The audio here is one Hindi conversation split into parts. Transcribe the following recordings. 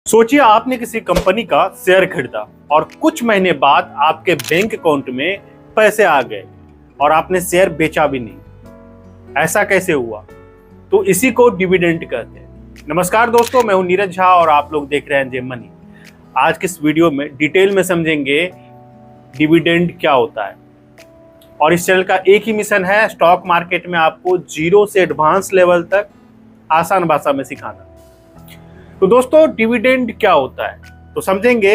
सोचिए आपने किसी कंपनी का शेयर खरीदा और कुछ महीने बाद आपके बैंक अकाउंट में पैसे आ गए और आपने शेयर बेचा भी नहीं। ऐसा कैसे हुआ? तो इसी को डिविडेंड कहते हैं। नमस्कार दोस्तों, मैं हूं नीरज झा और आप लोग देख रहे हैं जे मनी। आज के इस वीडियो में डिटेल में समझेंगे डिविडेंड क्या होता है। और इस चैनल का एक ही मिशन है, स्टॉक मार्केट में आपको जीरो से एडवांस लेवल तक आसान भाषा में सिखाना। तो दोस्तों, डिविडेंड क्या होता है तो समझेंगे।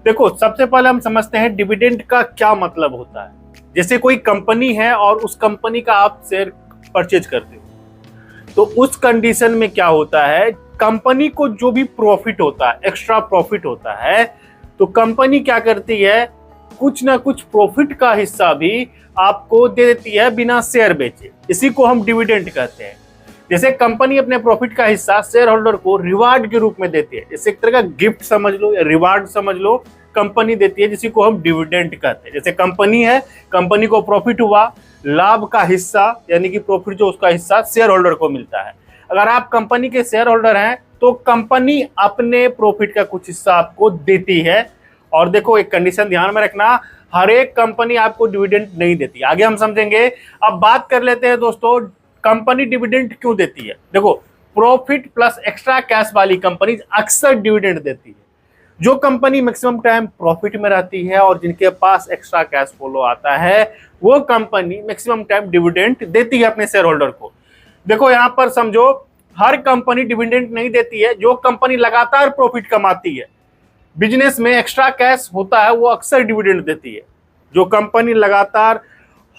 देखो, सबसे पहले हम समझते हैं डिविडेंड का क्या मतलब होता है। जैसे कोई कंपनी है और उस कंपनी का आप शेयर परचेज करते हो, तो उस कंडीशन में क्या होता है, कंपनी को जो भी प्रॉफिट होता है, एक्स्ट्रा प्रॉफिट होता है, तो कंपनी क्या करती है, कुछ ना कुछ प्रॉफिट का हिस्सा भी आपको दे देती है बिना शेयर बेचे। इसी को हम डिविडेंड कहते हैं। जैसे कंपनी अपने प्रॉफिट का हिस्सा शेयर होल्डर को रिवार्ड के रूप में देती है, जैसे एक तरह का गिफ्ट समझ लो या रिवार्ड समझ लो, कंपनी देती है, जिसी को हम डिविडेंड कहते हैं। जैसे कंपनी है, कंपनी को प्रॉफिट हुआ, लाभ का हिस्सा यानी कि प्रॉफिट जो उसका हिस्सा शेयर होल्डर को मिलता है। अगर आप कंपनी के शेयर होल्डर हैं तो कंपनी अपने प्रॉफिट का कुछ हिस्सा आपको देती है। और देखो, एक कंडीशन ध्यान में रखना, हर एक कंपनी आपको डिविडेंड नहीं देती। आगे हम समझेंगे। अब बात कर लेते हैं दोस्तों, कंपनी डिविडेंड क्यों देती है। देखो, प्रॉफिट प्लस एक्स्ट्रा कैश वाली कंपनी अक्सर डिविडेंड देती है। जो कंपनी मैक्सिमम टाइम प्रॉफिट में रहती है और जिनके पास एक्स्ट्रा कैश फ्लो आता है, वो कंपनी मैक्सिमम टाइम डिविडेंड देती है अपने शेयर होल्डर को। देखो, यहां पर समझो, हर कंपनी डिविडेंड नहीं देती है। जो कंपनी लगातार प्रॉफिट कमाती है, बिजनेस में एक्स्ट्रा कैश होता है, वो अक्सर डिविडेंड देती है। जो कंपनी लगातार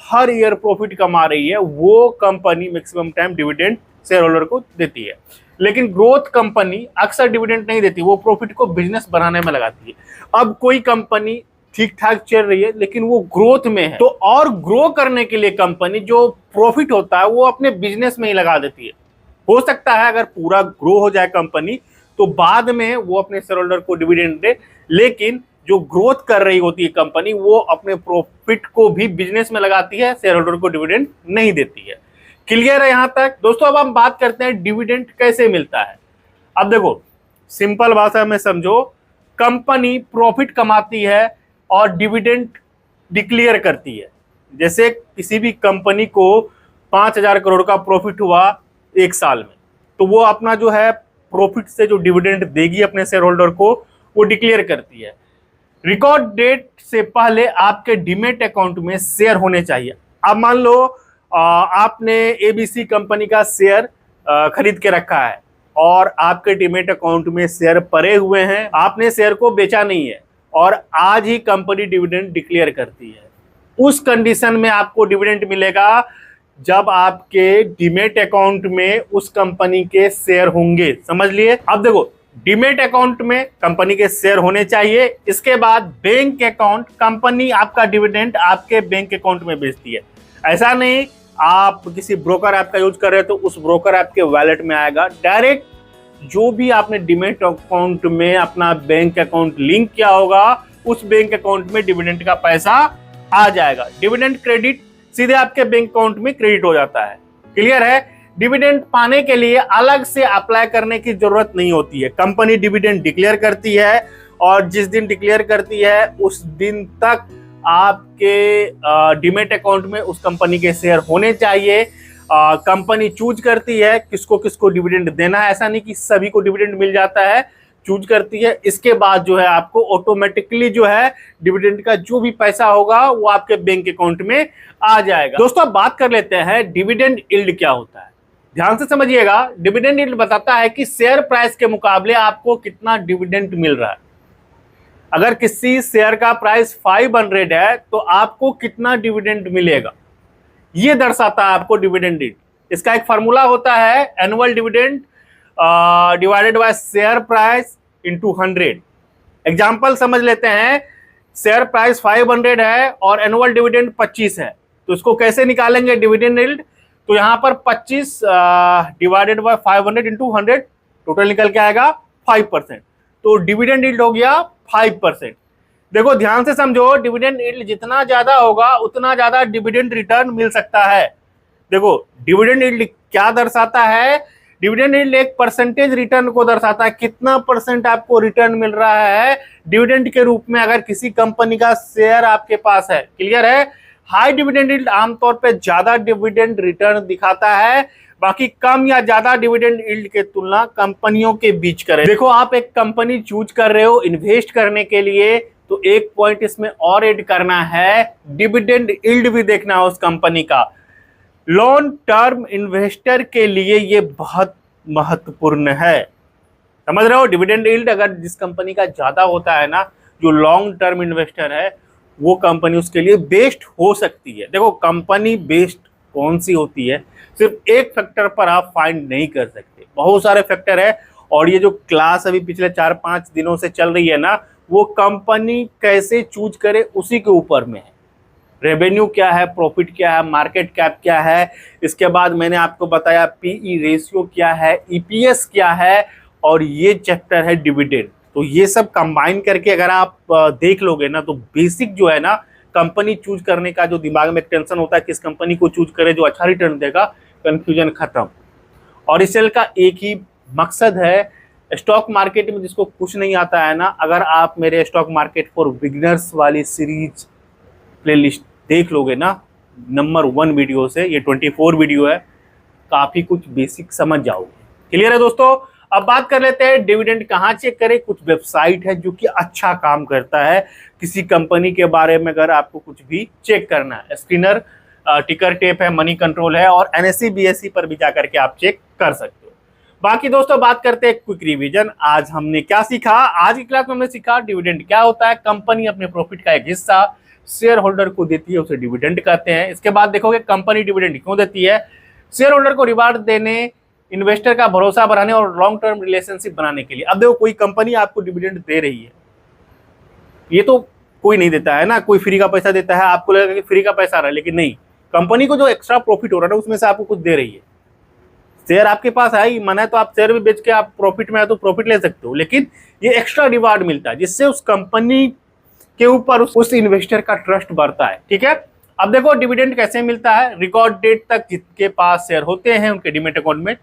हर ईयर प्रॉफिट कमा रही है, वो company maximum time dividend share holder को देती है। लेकिन ग्रोथ कंपनी अक्सर डिविडेंड नहीं देती, वो प्रॉफिट को बिजनेस बढ़ाने में लगाती है। अब कोई कंपनी ठीक ठाक चल रही है लेकिन वो ग्रोथ में है, तो और ग्रो करने के लिए कंपनी जो प्रॉफिट होता है वो अपने बिजनेस में ही लगा देती है। हो सकता है अगर पूरा ग्रो हो जाए कंपनी तो बाद में वो अपने शेयर होल्डर को डिविडेंड दे, लेकिन जो ग्रोथ कर रही होती है कंपनी, वो अपने प्रॉफिट को भी बिजनेस में लगाती है, शेयर होल्डर को डिविडेंड नहीं देती है। क्लियर है यहां तक दोस्तों? अब हम बात करते हैं डिविडेंड कैसे मिलता है। अब देखो, सिंपल भाषा में समझो, कंपनी प्रॉफिट कमाती है और डिविडेंड डिक्लेयर करती है। जैसे किसी भी कंपनी को 5,000 करोड़ का प्रॉफिट हुआ एक साल में, तो वो अपना जो है प्रॉफिट से जो डिविडेंड देगी अपने शेयर होल्डर को, वो डिक्लेयर करती है। रिकॉर्ड डेट से पहले आपके डीमेट अकाउंट में शेयर होने चाहिए। अब मान लो आपने एबीसी कंपनी का शेयर खरीद के रखा है और आपके डीमेट अकाउंट में शेयर पड़े हुए हैं, आपने शेयर को बेचा नहीं है और आज ही कंपनी डिविडेंड डिक्लेयर करती है। उस कंडीशन में आपको डिविडेंड मिलेगा जब आपके डीमेट अकाउंट में उस कंपनी के शेयर होंगे। समझ लिए? अब देखो, डीमेट अकाउंट में कंपनी के शेयर होने चाहिए। इसके बाद बैंक अकाउंट, कंपनी आपका डिविडेंड आपके बैंक अकाउंट में भेजती है। ऐसा नहीं आप किसी ब्रोकर ऐप का यूज कर रहे हो तो उस ब्रोकर ऐप के वॉलेट में आएगा। डायरेक्ट जो भी आपने डीमेट अकाउंट में अपना बैंक अकाउंट लिंक किया होगा, उस बैंक अकाउंट में डिविडेंड का पैसा आ जाएगा। डिविडेंड क्रेडिट सीधे आपके बैंक अकाउंट में क्रेडिट हो जाता है। क्लियर है? डिविडेंड पाने के लिए अलग से अप्लाई करने की जरूरत नहीं होती है। कंपनी डिविडेंड डिक्लेयर करती है और जिस दिन डिक्लेयर करती है उस दिन तक आपके डीमेट अकाउंट में उस कंपनी के शेयर होने चाहिए। कंपनी चूज करती है किसको किसको डिविडेंड देना है। ऐसा नहीं कि सभी को डिविडेंड मिल जाता है, चूज करती है। इसके बाद जो है आपको ऑटोमेटिकली जो है डिविडेंड का जो भी पैसा होगा वो आपके बैंक अकाउंट में आ जाएगा। दोस्तों, अब बात कर लेते हैं डिविडेंड यील्ड क्या होता है। ध्यान से समझिएगा। डिविडेंड यील्ड बताता है कि शेयर प्राइस के मुकाबले आपको कितना डिविडेंड मिल रहा है। अगर किसी शेयर का प्राइस 500 है तो आपको कितना डिविडेंड मिलेगा, यह दर्शाता है आपको डिविडेंड यील्ड। इसका एक फार्मूला होता है, annual dividend divided by share price into 100। Example समझ लेते हैं। शेयर प्राइस 500 है और एनुअल डिविडेंड 25 है, तो इसको कैसे निकालेंगे डिविडेंड यील्ड? तो यहां पर 25 डिवाइडेड बाय 500 इंटू 100, टोटल निकल के आएगा 5%। तो डिविडेंड यील्ड हो गया 5%। देखो, ध्यान से समझो, डिविडेंड यील्ड जितना ज्यादा होगा उतना ज्यादा डिविडेंड रिटर्न मिल सकता है। देखो, डिविडेंड यील्ड क्या दर्शाता है? डिविडेंड यील्ड एक परसेंटेज रिटर्न को दर्शाता है, कितना परसेंट आपको रिटर्न मिल रहा है डिविडेंड के रूप में अगर किसी कंपनी का शेयर आपके पास है। क्लियर है? हाई डिविडेंड यील्ड आमतौर पे ज्यादा डिविडेंड रिटर्न दिखाता है, बाकी कम या ज्यादा डिविडेंड यील्ड के तुलना कंपनियों के बीच करें। देखो, आप एक कंपनी चूज कर रहे हो इन्वेस्ट करने के लिए, तो एक पॉइंट इसमें और ऐड करना है, डिविडेंड यील्ड भी देखना है उस कंपनी का। लॉन्ग टर्म इन्वेस्टर के लिए ये बहुत महत्वपूर्ण है। समझ रहे हो? डिविडेंड यील्ड अगर जिस कंपनी का ज्यादा होता है ना, जो लॉन्ग टर्म इन्वेस्टर है, वो कंपनी उसके लिए बेस्ट हो सकती है। देखो, कंपनी बेस्ट कौन सी होती है, सिर्फ एक फैक्टर पर आप फाइंड नहीं कर सकते, बहुत सारे फैक्टर है। और ये जो क्लास अभी पिछले 4-5 दिनों से चल रही है ना, वो कंपनी कैसे चूज करे उसी के ऊपर में है। रेवेन्यू क्या है, प्रॉफिट क्या है, मार्केट कैप क्या है, इसके बाद मैंने आपको बताया पीई रेशियो क्या है, ईपीएस क्या है, और ये चैप्टर है डिविडेंड। तो ये सब कंबाइन करके अगर आप देख लोगे ना, तो बेसिक जो है ना कंपनी चूज करने का जो दिमाग में टेंशन होता है किस कंपनी को चूज करे जो अच्छा रिटर्न देगा, कंफ्यूजन खत्म। और इस चैनल का एक ही मकसद है, स्टॉक मार्केट में जिसको कुछ नहीं आता है ना, अगर आप मेरे स्टॉक मार्केट फॉर बिगिनर्स वाली सीरीज प्लेलिस्ट देख लोगे ना, नंबर 1 वीडियो से ये 24 वीडियो है, काफी कुछ बेसिक समझ जाओगे। क्लियर है दोस्तों? अब बात कर लेते हैं डिविडेंड कहाँ चेक करें। कुछ वेबसाइट है जो कि अच्छा काम करता है किसी कंपनी के बारे में अगर आपको कुछ भी चेक करना है। स्क्रीनर, टिकर टेप है, मनी कंट्रोल है, और एनएससी बीएससी पर भी जाकर के आप चेक कर सकते हो। बाकी दोस्तों बात करते हैं क्विक रिवीजन। आज हमने क्या सीखा? आज की क्लास में हमने सीखा डिविडेंड क्या होता है। कंपनी अपने प्रॉफिट का एक हिस्सा शेयर होल्डर को देती है, उसे डिविडेंड कहते हैं। इसके बाद देखोगे कंपनी डिविडेंड क्यों देती है, शेयर होल्डर को रिवार्ड देने, इन्वेस्टर का भरोसा बढ़ाने और लॉन्ग टर्म रिलेशनशिप बनाने के लिए। अब देखो, कोई कंपनी आपको डिविडेंड दे रही है, ये तो कोई नहीं देता है ना, कोई फ्री का पैसा देता है, आपको लगेगा कि फ्री का पैसा आ रहा है, लेकिन नहीं, कंपनी को जो एक्स्ट्रा प्रॉफिट हो रहा है ना उसमें से आपको कुछ दे रही है। शेयर आपके पास है ही, मन है तो आप शेयर भी बेच के आप प्रॉफिट में है तो प्रॉफिट ले सकते हो, लेकिन ये एक्स्ट्रा रिवार्ड मिलता है जिससे उस कंपनी के ऊपर उस इन्वेस्टर का ट्रस्ट बढ़ता है। ठीक है? अब देखो डिविडेंड कैसे मिलता है। रिकॉर्ड डेट तक जिसके पास शेयर होते हैं उनके डीमैट अकाउंट में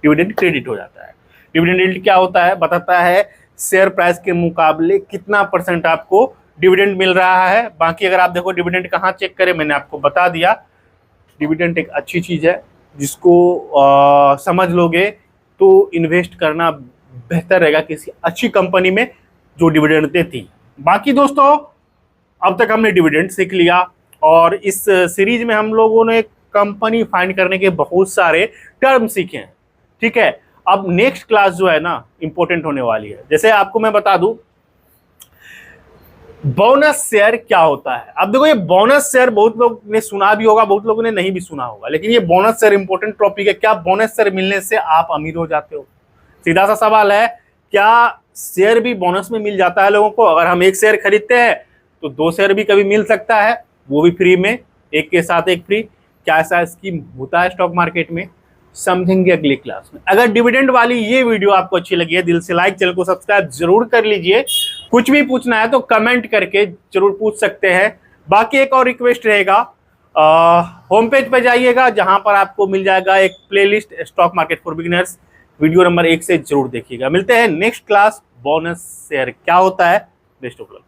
डिविडेंड क्रेडिट हो जाता है। डिविडेंड यील्ड क्या होता है, बताता है शेयर प्राइस के मुकाबले कितना परसेंट आपको डिविडेंड मिल रहा है। बाकी अगर आप देखो डिविडेंड कहाँ चेक करें, मैंने आपको बता दिया। डिविडेंड एक अच्छी चीज है, जिसको समझ लोगे तो इन्वेस्ट करना बेहतर रहेगा किसी अच्छी कंपनी में जो डिविडेंड देती। बाकी दोस्तों अब तक हमने डिविडेंड सीख लिया, और इस सीरीज में हम लोगों ने कंपनी फाइंड करने के बहुत सारे टर्म सीखे हैं। ठीक है? अब नेक्स्ट क्लास जो है ना इंपॉर्टेंट होने वाली है। जैसे आपको मैं बता दूं बोनस शेयर क्या होता है। अब देखो, ये बोनस शेयर बहुत लोग ने सुना भी होगा, बहुत लोगों ने नहीं भी सुना होगा, लेकिन ये बोनस शेयर इंपॉर्टेंट टॉपिक है। क्या बोनस शेयर मिलने से आप अमीर हो जाते हो? सीधा सा सवाल है, क्या शेयर भी बोनस में मिल जाता है लोगों को? अगर हम एक शेयर खरीदते हैं तो 2 शेयर भी कभी मिल सकता है, वो भी फ्री में, एक के साथ एक फ्री। क्या ऐसा स्कीम होता है स्टॉक मार्केट में? समझेंगे अगली क्लास में। अगर डिविडेंड वाली ये वीडियो आपको अच्छी लगी है, दिल से लाइक, चैनल को सब्सक्राइब जरूर कर लीजिए। कुछ भी पूछना है तो कमेंट करके जरूर पूछ सकते हैं। बाकी एक और रिक्वेस्ट रहेगा, होम पेज पे जाइएगा जहां पर आपको मिल जाएगा एक playlist stock market for beginners, video number 1 से जरूर देखिएगा। मिलते हैं नेक्स्ट क्लास, बोनस शेयर क्या होता है। Best of luck.